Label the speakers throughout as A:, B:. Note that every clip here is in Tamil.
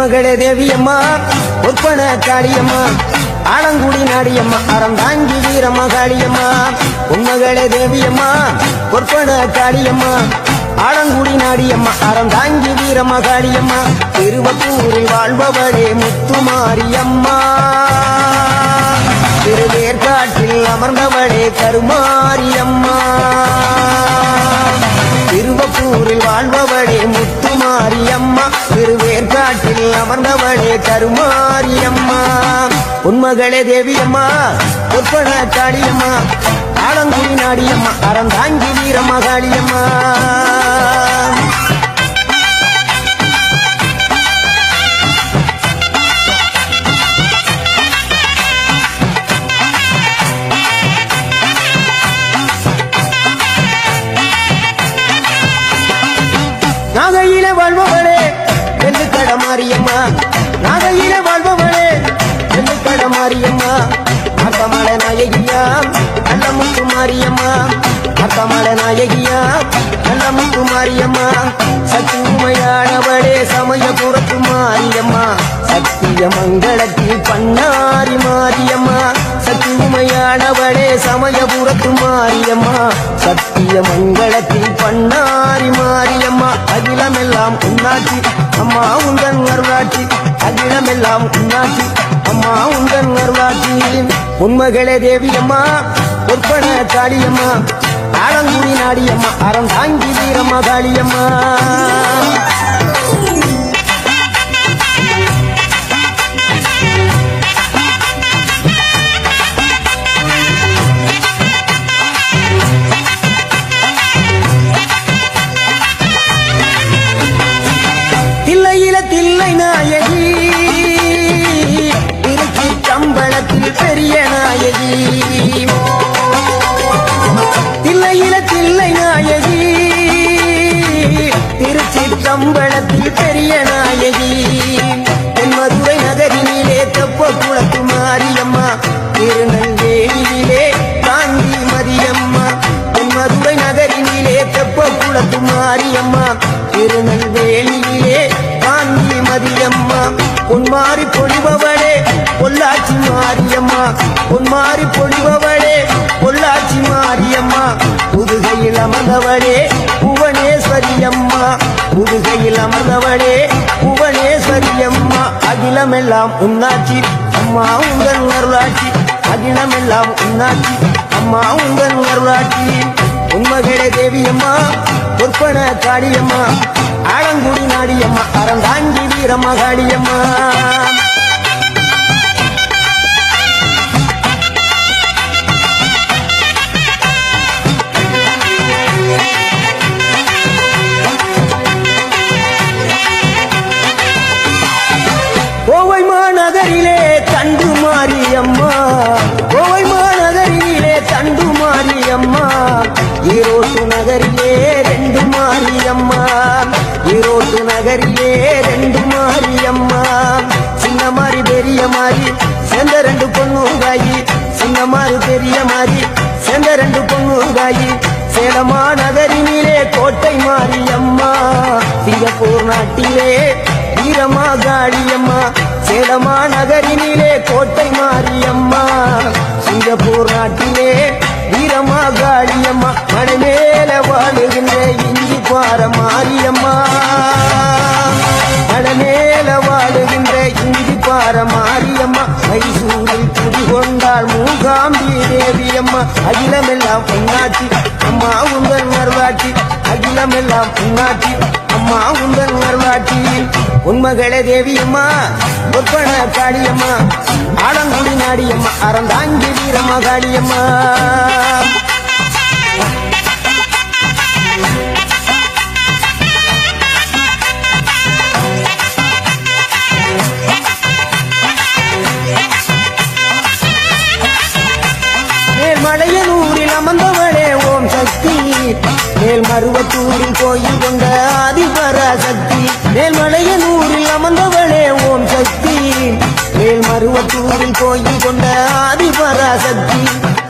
A: உன்மகளே தேவியம்மா ஒப்பன காளியம்மா ஆலங்குடி நாடியம்மா அறந்தாங்கி வீரம்மா காளியம்மா உன்மகளே தேவியம்மா ஒப்பன காளியம்மா ஆலங்குடி நாடியம்மா அறந்தாங்கி வீரம்மா காளியம்மா திருவப்பூரில் வாழ்பவளே முத்துமாரியம்மா திருவேற்காட்டில் அமர்ந்தவளே கருமாரியம்மா திருவப்பூரில் வாழ்பவளே முத்துமாரியம்மா திருவேற்காட்டில் அமர்ந்தவளே கருமாரியம்மா உன்மகளே தேவியம்மா ஒப்பன காளியம்மா ஆலங்குடி நாடியம்மா அறந்தாங்கி வீரம்மா காளியம்மா நாகையில வாழ்பவளே வெள்ளுக்கட மாரியம்மா நாகையில வாழ்பவளே வெள்ளுக்கட மாரியம்மா அக்கமல நாயகியா நல்ல முத்து மாரியம்மா அக்கமல நாயகியா நல்ல முத்து மாரியம்மா சக்தி உமையானவளே சமயபுரத்து மாரியம்மா சத்திய மங்களத்தில் பண்ணாரி மாரியம்மா சக்தி உமையானவளே சமயபுரத்து மாரியம்மா சத்திய மங்களத்தில் பண்ணாரி மாரியம்மா அகிலமெல்லாம் உன்னாட்சி அம்மா உந்தன் அருளாட்சி அகிலமெல்லாம் உன்னாட்சி அம்மா உந்தன் அருளாட்சி உன்மகளே தேவியம்மா ஒப்பன காளியம்மா ஆலங்குடி நாடியம்மா அறந்தாங்கி வீரம்மா காளியம்மா தில்லை நாயகி திருச்சி கம்பளத்தில் பெரிய நாயகி தில்லையில தில்லை நாயகி திருச்சி கம்பளத்தில் பெரிய நாயகி தென்மதுரை நகரினிலே தெப்ப குளத்து மாரியம்மா திருநெல்வேலியிலே காந்தி மரியம்மா தென்மதுரை நகரினிலே தெப்ப குளத்து மாரியம்மா திருநெல்வேலியிலே காந்தி மதியம்மா பொன்மாரி பொழிபவளே பொள்ளாச்சி மாரியம்மா பொன்மாரி பொழிபவளே பொள்ளாச்சி மாரியம்மா புதுகையில் அமர்ந்தவளே புவனேஸ்வரியம்மா புதுகையில் அமர்ந்தவளே புவனேஸ்வரியம்மா அகிலமெல்லாம் உன்னாட்சி அம்மா உங்கள் அருளாட்சி அகிலமெல்லாம் உன்னாட்சி அம்மா உங்கள் அருளாட்சி உன்மகளே தேவியம்மா ஒப்பன காளியம்மா ஆலங்குடி நாடியம்மா அறந்தாங்கி வீரம்மா காளியம்மா கோவை மாநகரிலே தண்டு மாரியம்மா கோவை மாநகரிலே தண்டு மாரியம்மா ஈரோட்டு நகரிலே ரெண்டு மாரியம்மா ஈரோட்டு நகரிலே ரெண்டு மாரியம்மா சின்ன மாறி பெரிய மாறி சேர்ந்த ரெண்டு பொண்ணுங்காயி சின்ன மாறி பெரிய மாறி சேர்ந்த ரெண்டு பொண்ணுங்காயி சேலமா நகரினிலே கோட்டை மாரியம்மா சிங்கப்பூர் நாட்டிலே வீரமா காளியம்மா சேலமா நகரினிலே கோட்டை மாரியம்மா சிங்கப்பூர் நாட்டிலே வீரமா காளியம்மா மனமேல வாழுகின்ற இஞ்சி பார மாரியம்மா மனமேல வாழுகின்ற இஞ்சி பார மாரியம்மா மைசூரில் குடிகொண்டாள் மூகாம்பி தேவியம்மா அகிலமெல்லாம் பொன்னாட்சி அம்மா உங்கள் அருளாட்சி அகிலமெல்லாம் பொன்னாட்சி அம்மா உங்கள் அருளாட்சி உன்மகளே தேவியம்மா ஒப்பன காளியம்மா ஆலங்குடி நாடியம்மா அறந்தாங்கி வீரம்மா காளியம்மா மேல்மலையனூரில் அமர்ந்தவளே ஓம் சக்தி மேல்மருவத்தூரில் கோயில் கொண்ட ஆதிபராசக்தி மேல்மலையனூரில் அமர்ந்தவளே ஓம் சக்தி மேல்மருவத்தூரில் கோயில் கொண்ட ஆதிபராசக்தி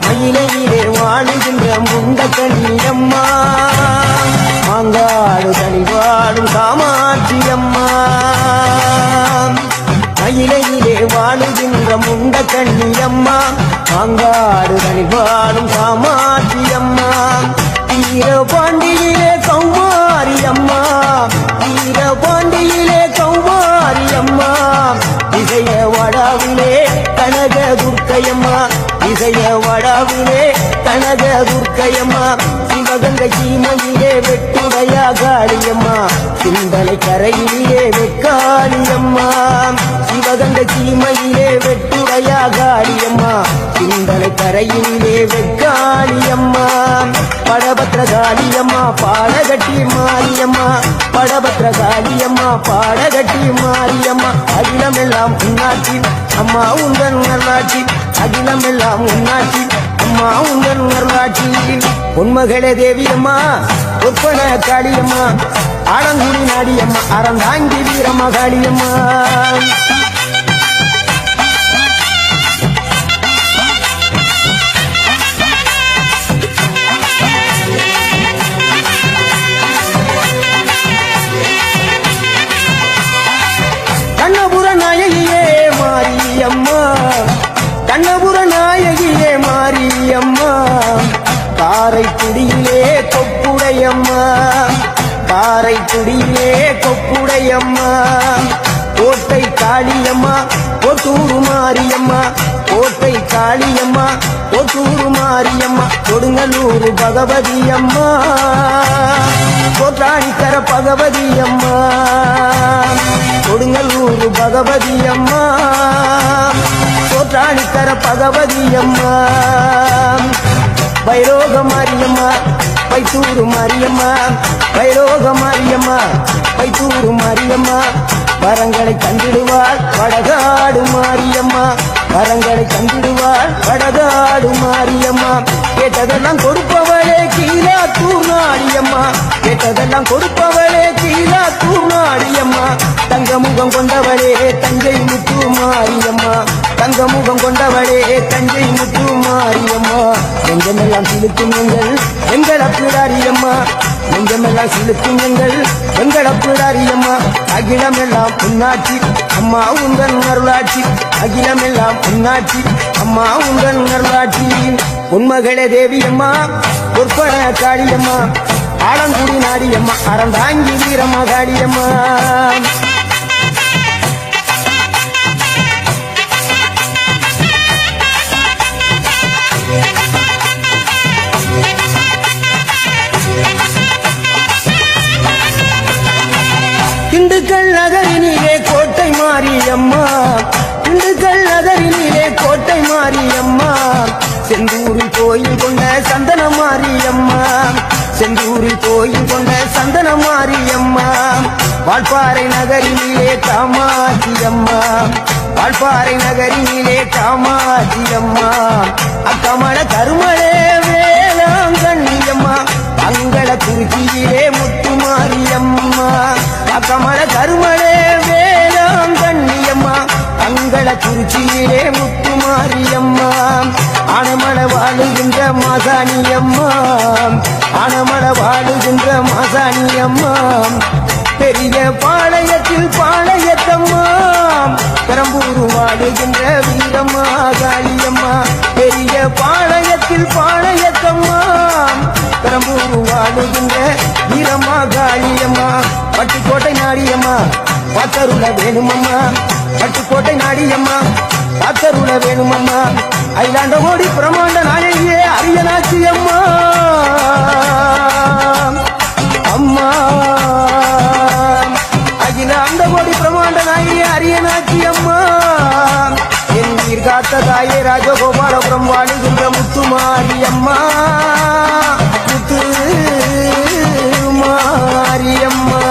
A: மயிலையிலே வாழுகின்ற முண்ட கண்ணியம்மா மாங்காடு தனிவாடும் காமாட்சி அம்மா கண்ணியம்மா மாங்காடு தனிவாடும் காமாட்சியம்மா வீரபாண்டியிலே கௌமாரியம்மா வீரபாண்டியிலே கௌமாரியம்மா இசைய வடாவிலே கனக துர்க்கையம்மா இசைய வடாவிலே கனக துர்க்கையம்மா சிவகங்கை சீமையிலே வெட்டுடையா காளியம்மா சிந்தனை கரையிலே வெக்காளியம்மா சிவகங்கை சீமையிலே வெட்டுடையா காளியம்மா சிந்தனை கரையிலே வெக்காளியம்மா படபத்ரகாளியம்மா பாடகட்டி மாரியம்மா படபத்ரகாளியம்மா பாடகட்டி மாரியம்மா அகிலமெல்லாம் உன்னாட்சி அம்மா உங்கள் நல்லாட்சி அகிலமெல்லாம் உன்னாட்சி அம்மா உங்கள் நல்லாட்சி பொன்மகளே தேவியம்மா ஒப்பன காளியம்மா ஆலங்குடி நாடியம்மா அறந்தாங்கி வீரம்மா காளியம்மா கண்ணபுர நாயகியே மாரியம்மா கண்ணபுர நாயகியே மாரியம்மா காரைக்குடியிலே கொப்புடையம்மா காரைக்குடியிலே கொப்புடையம்மா கோட்டை காளியம்மா கொட்டூரு மாரியம்மா கோட்டை காளியம்மா கொட்டூரு மாரியம்மா கொடுங்கல்லூர் பகவதி அம்மா கோட்டாணிக்கர பகவதி அம்மா கொடுங்கல்லூர் பகவதி அம்மா கோட்டாணிக்கர பகவதி அம்மா வைரோக மாரியம்மா பைத்தூரு மாரியம்மா வைரோக மாரியம்மா பைத்தூரு மாரியம்மா வரங்களை கண்டிடுவாள் வடகாடு மாரியம்மா வரங்களை கண்டிடுவாள் வடகாடு மாரியம்மா கேட்டதெல்லாம் கொடுப்பவளே கீழாத்தூர் நாடியம்மா கேட்டதெல்லாம் கொடுப்பவளே கீழாத்தூர் நாடியம்மா தங்க முகம் கொண்டவளே தஞ்சை முத்து மாரியம்மா தங்க முகம் கொண்டவளே தஞ்சை முத்து மாரியம்மா நெஞ்சமெல்லாம் சிலுக்கும் எங்கள் அப்பிடாரியம்மா நெஞ்சமெல்லாம் சிலுக்கும் எங்கள் அப்பிடாரியம்மா அகிலமெல்லாம் உன்னாட்சி அம்மா உங்கள் அருளாட்சி அகிலமெல்லாம் உன்னாட்சி அம்மா உங்கள் அருளாட்சி உன்மகளே தேவியம்மா பொற்பன காளியம்மா ஆலங்குடி நாடியம்மா அறந்தாங்கி வீரம்மா காளியம்மா திண்டுக்கல் நகரினிலே கோட்டை மாரியம்மா திண்டுக்கல் நகரினிலே கோட்டை மாரியம்மா செந்தூரில் கோயில் கொண்ட சந்தன மாரியம்மா செந்தூரில் கோயில் கொண்ட சந்தன மாரியம்மா வால்பாறை நகரினிலே காமாட்சியம்மா வால்பாறை நகரினிலே காமாட்சியம்மா அக்கமல கருமலே வேளாங்கண்ணியம்மா அங்கள குறிச்சியிலே முத்து மாரியம்மா அக்கமல கருமலே வேளாங்கண்ணியம்மா அங்கள குறிச்சியிலே முத்து மாரியம்மா ஆனமல வாழுகின்ற மாசாணியம்மா ஆனமல வாழுகின்ற மாசாணியம்மா பெரிய பாளையத்தில் பாளையத்தம்மா பெரம்பூர் வாழுகின்ற வீரம்மா காளியம்மா பெரிய பாளையத்தில் பாளையத்தம்மா பெரம்பூர் வாழுகின்ற வீரம்மா காளியம்மா பட்டுக்கோட்டை நாடியம்மா பாத்தருள வேணுமம்மா பட்டுக்கோட்டை நாடியம்மா பாத்தருள வேணுமம்மா ஐலாண்ட ஓடி பிரமாண்ட நாயகியே அரியனாட்சி அம்மா அம்மா அகிலாண்ட ஓடி பிரமாண்ட நாயகியே அரியனாட்சி அம்மா என் உயிர் காத்த தாயே ராஜகோபாலபுரம் வாழுகின்ற முத்துமாரி அம்மா முத்து மாரியம்மா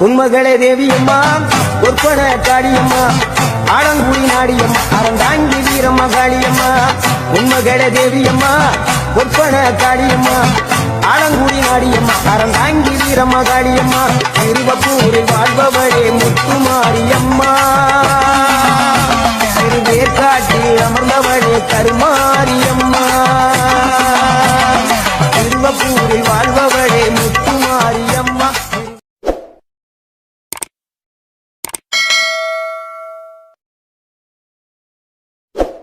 A: உன்மகளே தேவியம்மா ஒற்பன காளியம்மா ஆலங்குடி நாடியம்மா அறந்தாங்கி வீரம்மா காளியம்மா உன்மகளே தேவியம்மா ஒற்பன காளியம்மா ஆலங்குடி நாடியம்மா அறந்தாங்கி வீரம்மா காளியம்மா திருவப்பூரில் வாழ்பவளே முத்துமாரியம்மா திருவேற்காட்டில் அமர்ந்தவளே கருமாரியம்மா திருவப்பூரில் வாழ்பவளே